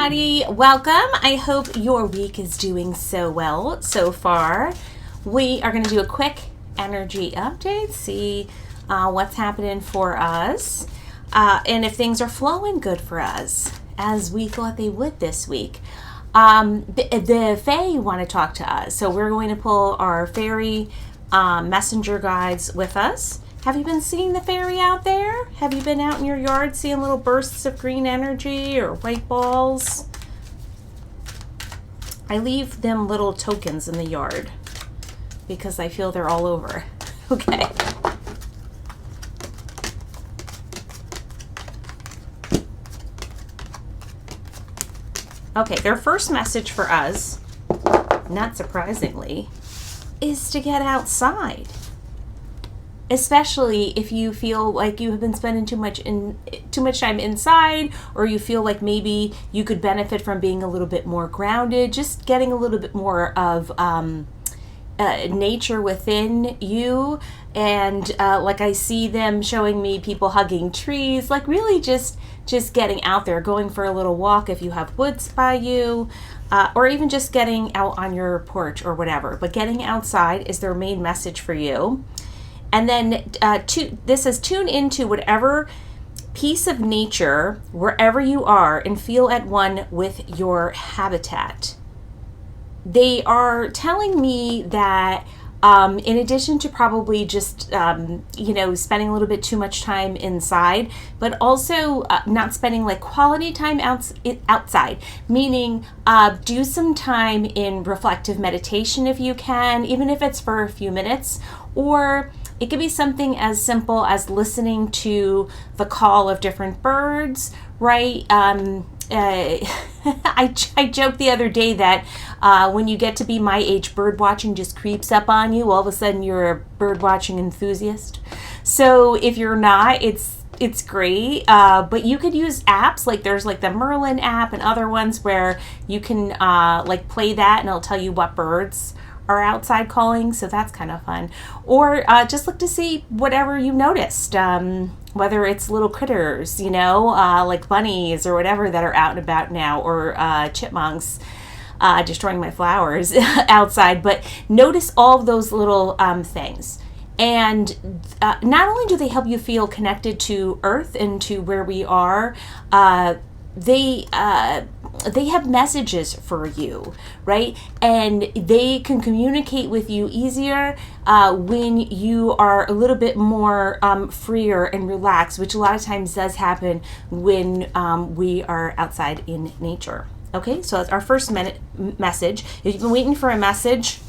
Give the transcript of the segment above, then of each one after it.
everybody. Welcome. I hope your week is doing so well so far. We are going to do a quick energy update, see what's happening for us, and if things are flowing good for us, as we thought they would this week. The Fae want to talk to us, so we're going to pull our fairy messenger guides with us. Have you been seeing the fairy out there? Have you been out in your yard seeing little bursts of green energy or white balls? I leave them little tokens in the yard because I feel they're all over. Okay. Okay, their first message for us, not surprisingly, is to get outside. Especially if you feel like you have been spending too much time inside, or you feel like maybe you could benefit from being a little bit more grounded, just getting a little bit more of nature within you. And like I see them showing me people hugging trees, like really just getting out there, going for a little walk if you have woods by you, or even just getting out on your porch or whatever. But getting outside is their main message for you. And then this is tune into whatever piece of nature, wherever you are, and feel at one with your habitat. They are telling me that in addition to probably just, spending a little bit too much time inside, but also not spending like quality time outside, meaning do some time in reflective meditation if you can, even if it's for a few minutes, or it could be something as simple as listening to the call of different birds, right? I joked the other day that when you get to be my age, bird watching just creeps up on you. All of a sudden, you're a bird watching enthusiast. So if you're not, it's great. But you could use apps like there's like the Merlin app and other ones where you can play that and it'll tell you what birds are outside calling, so that's kind of fun. Or just look to see whatever you noticed, whether it's little critters, like bunnies or whatever that are out and about now, or chipmunks destroying my flowers outside. But notice all of those little things. And not only do they help you feel connected to Earth and to where we are, they have messages for you, right? And they can communicate with you easier when you are a little bit more freer and relaxed, which a lot of times does happen when we are outside in nature. Okay, so that's our first message. If you've been waiting for a message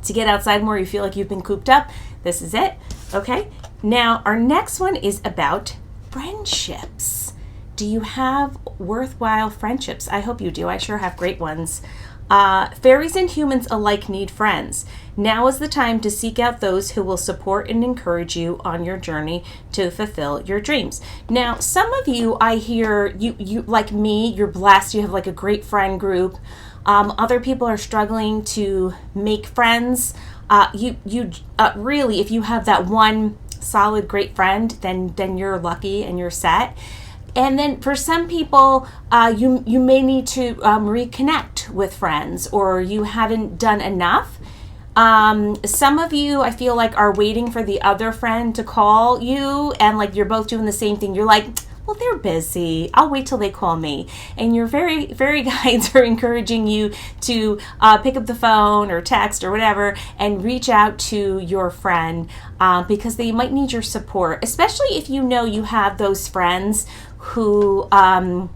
to get outside more, you feel like you've been cooped up, this is it. Okay, now our next one is about friendships. Do you have worthwhile friendships? I hope you do. I sure have great ones. Fairies and humans alike need friends. Now is the time to seek out those who will support and encourage you on your journey to fulfill your dreams. Now, some of you, I hear, you like me, you're blessed. You have like a great friend group. Other people are struggling to make friends. Really, if you have that one solid great friend, then you're lucky and you're set. And then for some people, you may need to reconnect with friends, or you haven't done enough. Some of you, I feel like, are waiting for the other friend to call you, and like you're both doing the same thing. You're like, well, they're busy. I'll wait till they call me. And your very, very guides are encouraging you to pick up the phone or text or whatever and reach out to your friend because they might need your support, especially if you know you have those friends who, what I'm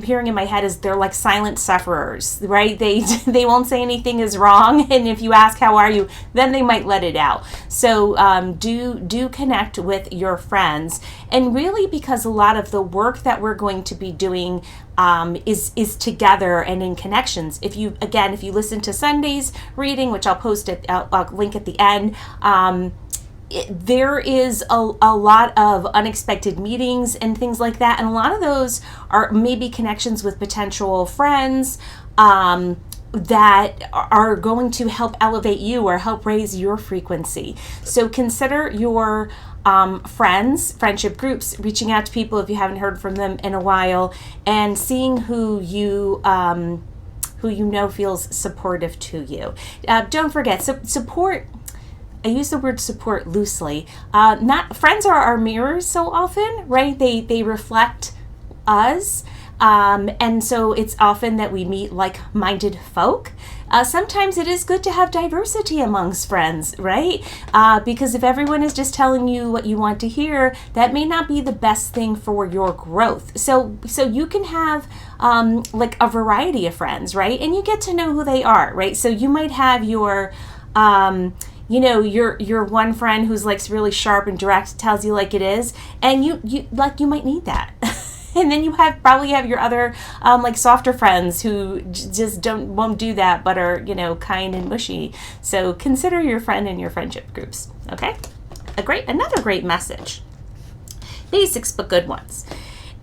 hearing in my head is they're like silent sufferers, right? They won't say anything is wrong, and if you ask how are you, then they might let it out. So do connect with your friends, and really because a lot of the work that we're going to be doing is together and in connections. If you listen to Sunday's reading, which I'll link at the end. There is a lot of unexpected meetings and things like that. And a lot of those are maybe connections with potential friends, that are going to help elevate you or help raise your frequency. So consider your friends, friendship groups, reaching out to people if you haven't heard from them in a while, and seeing who you know feels supportive to you. Don't forget, support. I use the word support loosely. Not friends are our mirrors so often, right? They reflect us. And so it's often that we meet like-minded folk. Sometimes it is good to have diversity amongst friends, right? Because if everyone is just telling you what you want to hear, that may not be the best thing for your growth. So you can have like a variety of friends, right? And you get to know who they are, right? So you might have your your one friend who's like really sharp and direct, tells you like it is, and you might need that. And then you probably have your other like softer friends who just won't do that, but are kind and mushy. So consider your friend in your friendship groups. Okay, another great message. Basics but good ones.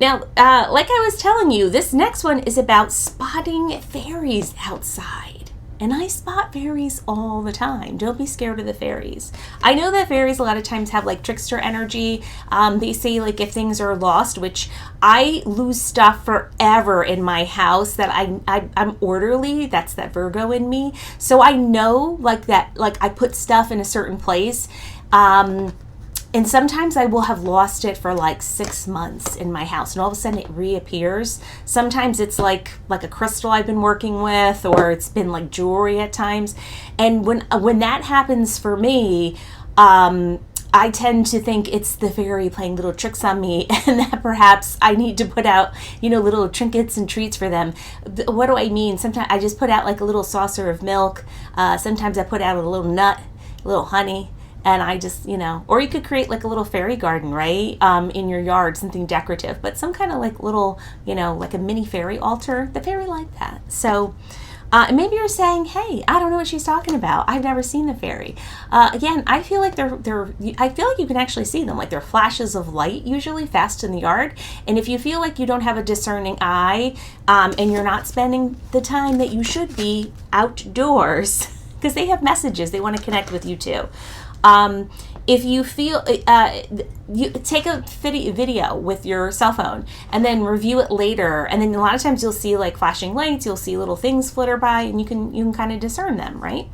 Now, like I was telling you, this next one is about spotting fairies outside. And I spot fairies all the time. Don't be scared of the fairies. I know that fairies a lot of times have like trickster energy. They say like if things are lost, which I lose stuff forever in my house, that I'm orderly. That's that Virgo in me. So I know like that, like I put stuff in a certain place. And sometimes I will have lost it for like 6 months in my house, and all of a sudden it reappears. Sometimes it's like a crystal I've been working with, or it's been like jewelry at times. And when that happens for me, I tend to think it's the fairy playing little tricks on me, and that perhaps I need to put out, little trinkets and treats for them. What do I mean? Sometimes I just put out like a little saucer of milk. Sometimes I put out a little nut, a little honey. And I just, or you could create like a little fairy garden, right? In your yard, something decorative, but some kind of like little, like a mini fairy altar. The fairy like that. So maybe you're saying, hey, I don't know what she's talking about. I've never seen the fairy. Again, I feel like I feel like you can actually see them. Like they're flashes of light, usually fast in the yard. And if you feel like you don't have a discerning eye, and you're not spending the time that you should be outdoors, because they have messages, they want to connect with you too. If you feel, you take a video with your cell phone and then review it later. And then a lot of times you'll see like flashing lights, you'll see little things flitter by, and you can kind of discern them, right?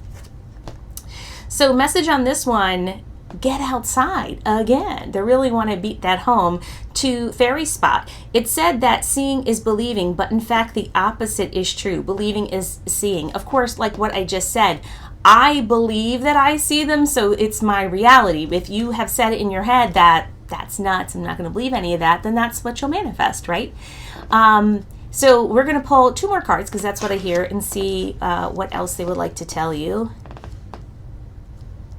So message on this one, get outside again. They really want to beat that home to fairy spot. It said that seeing is believing, but in fact the opposite is true. Believing is seeing. Of course, like what I just said, I believe that I see them, so it's my reality. If you have said it in your head that that's nuts, I'm not going to believe any of that, then that's what you'll manifest, right? So we're going to pull 2 more cards, because that's what I hear, and see what else they would like to tell you.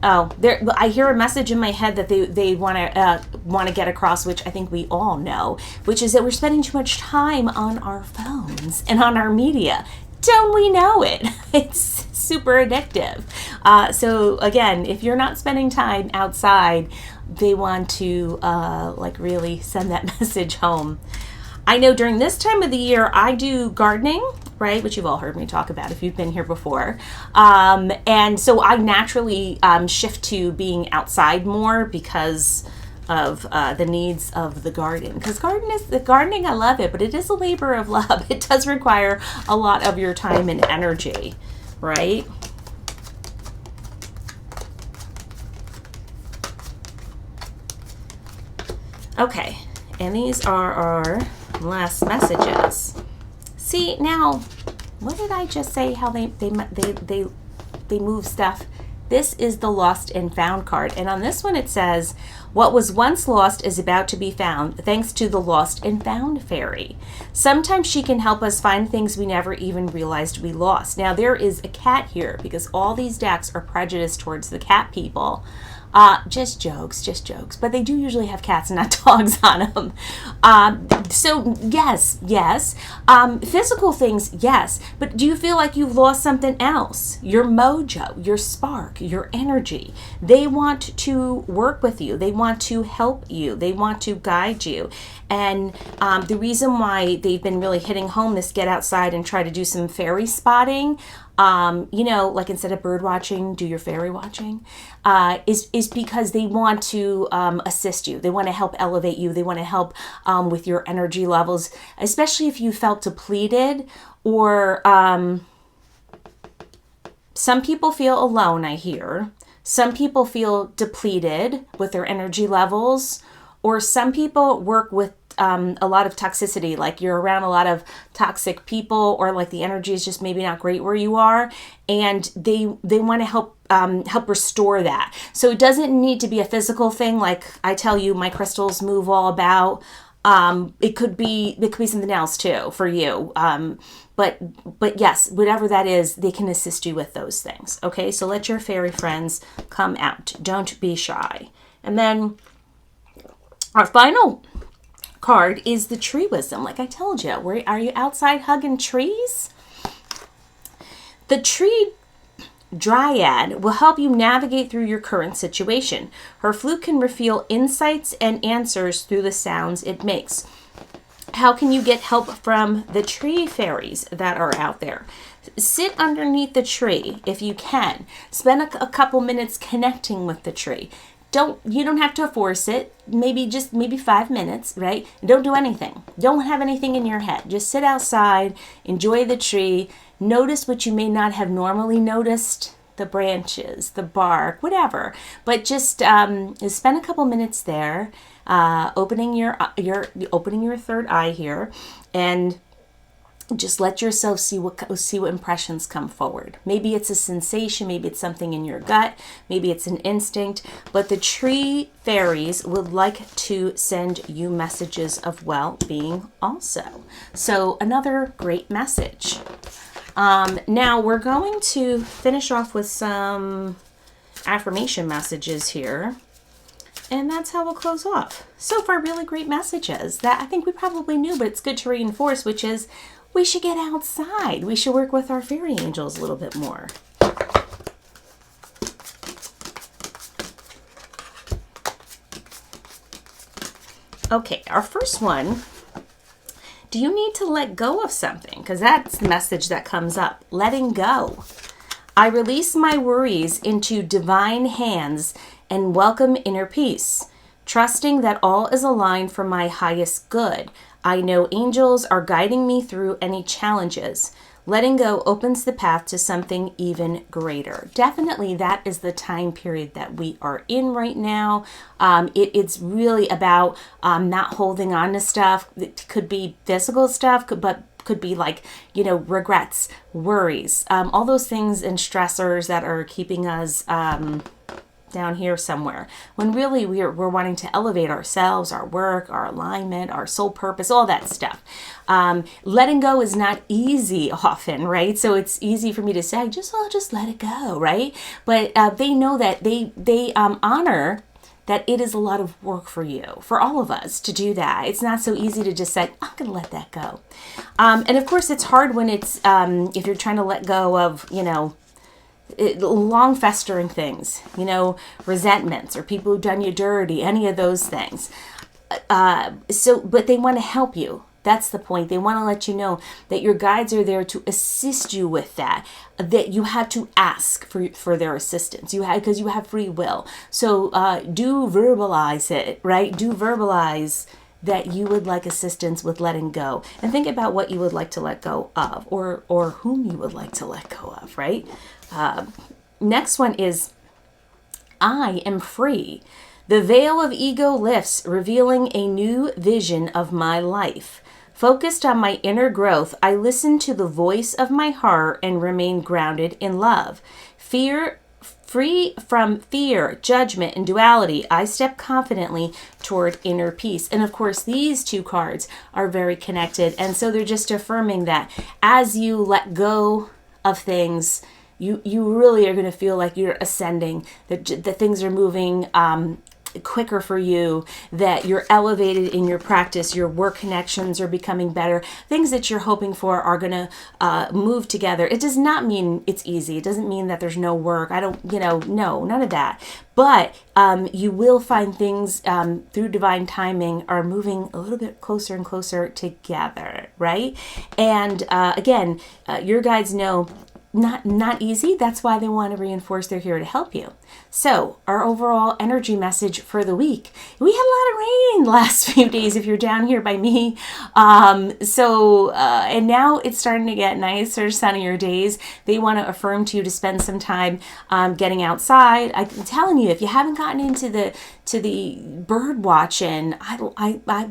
Oh, I hear a message in my head that they want to get across, which I think we all know, which is that we're spending too much time on our phones and on our media. Don't we know it? It's super addictive. So again, if you're not spending time outside, they want to like really send that message home. I know during this time of the year, I do gardening, right? Which you've all heard me talk about if you've been here before. And so I naturally shift to being outside more because of the needs of the garden. Because gardening, I love it, but it is a labor of love. It does require a lot of your time and energy, right? Okay, and these are our last messages. See, now, what did I just say? How they move stuff? This is the Lost and Found card. And on this one it says, what was once lost is about to be found, thanks to the Lost and Found fairy. Sometimes she can help us find things we never even realized we lost. Now there is a cat here, because all these decks are prejudiced towards the cat people. Just jokes. But they do usually have cats and not dogs on them. So yes. Physical things, yes. But do you feel like you've lost something else? Your mojo, your spark, your energy. They want to work with you. They want to help you. They want to guide you. And the reason why they've been really hitting home this get outside and try to do some fairy spotting, Like instead of bird watching, do your fairy watching, is because they want to assist you. They want to help elevate you. They want to help with your energy levels, especially if you felt depleted or some people feel alone, I hear. Some people feel depleted with their energy levels, or some people work with a lot of toxicity, like you're around a lot of toxic people, or like the energy is just maybe not great where you are, and they want to help restore that. So it doesn't need to be a physical thing. Like I tell you, my crystals move all about. It could be something else too for you. But yes, whatever that is, they can assist you with those things. Okay, so let your fairy friends come out. Don't be shy. And then our final card is the tree wisdom. Like I told you, are you outside hugging trees? The tree dryad will help you navigate through your current situation. Her flute can reveal insights and answers through the sounds it makes. How can you get help from the tree fairies that are out there? Sit underneath the tree if you can. Spend a couple minutes connecting with the tree. You don't have to force it. Maybe 5 minutes, right? Don't do anything. Don't have anything in your head. Just sit outside, enjoy the tree, notice what you may not have normally noticed, the branches, the bark, whatever. But just spend a couple minutes there, opening your third eye here, and just let yourself see what impressions come forward. Maybe it's a sensation, maybe it's something in your gut, maybe it's an instinct, but the tree fairies would like to send you messages of well-being also. So another great message. Now we're going to finish off with some affirmation messages here. And that's how we'll close off. So far, really great messages that I think we probably knew, but it's good to reinforce, which is we should get outside. We should work with our fairy angels a little bit more. Okay, our first one. Do you need to let go of something? Because that's the message that comes up. Letting go. I release my worries into divine hands and welcome inner peace, trusting that all is aligned for my highest good. I know angels are guiding me through any challenges. Letting go opens the path to something even greater. Definitely that is the time period that we are in right now. It's really about not holding on to stuff. It could be physical stuff, but could be like, regrets, worries, all those things and stressors that are keeping us down here somewhere, when really we're wanting to elevate ourselves, our work, our alignment, our soul purpose, all that stuff. Letting go is not easy often, right? So it's easy for me to say, I'll just let it go, right? But they know that they honor that it is a lot of work for you, for all of us to do that. It's not so easy to just say, I'm going to let that go. And of course it's hard when it's, if you're trying to let go of, long festering things, resentments or people who've done you dirty, any of those things. But they want to help you. That's the point. They want to let you know that your guides are there to assist you with that you have to ask for their assistance. Because you have free will. So do verbalize it, right? Do verbalize that you would like assistance with letting go, and think about what you would like to let go of, or whom you would like to let go of, right? Next one is, I am free. The veil of ego lifts, revealing a new vision of my life. Focused on my inner growth, I listen to the voice of my heart and remain grounded in love. Free from fear, judgment, and duality, I step confidently toward inner peace. And of course, these two cards are very connected. And so they're just affirming that as you let go of things, you really are going to feel like you're ascending, that things are moving quicker for you, that you're elevated in your practice, your work connections are becoming better, things that you're hoping for are going to move together. It does not mean it's easy. It doesn't mean that there's no work. No, none of that. But you will find things through divine timing are moving a little bit closer and closer together, right? And again, your guides know not easy. That's why they want to reinforce they're here to help you. So our overall energy message for the week: we had a lot of rain the last few days if you're down here by me. And now it's starting to get nicer, sunnier days. They want to affirm to you to spend some time getting outside. I'm telling you, if you haven't gotten into the bird watching, I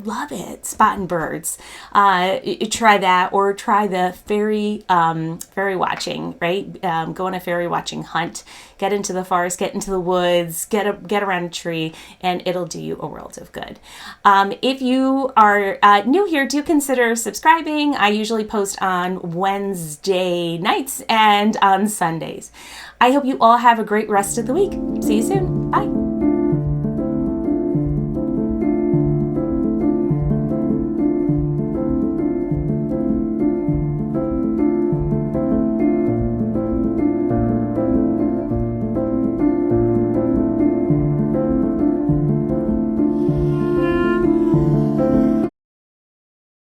love it. Spotting birds. Try that, or try the fairy watching, right? Go on a fairy watching hunt. Get into the forest, get into the woods, get around a tree, and it'll do you a world of good. If you are new here, do consider subscribing. I usually post on Wednesday nights and on Sundays. I hope you all have a great rest of the week. See you soon. Bye.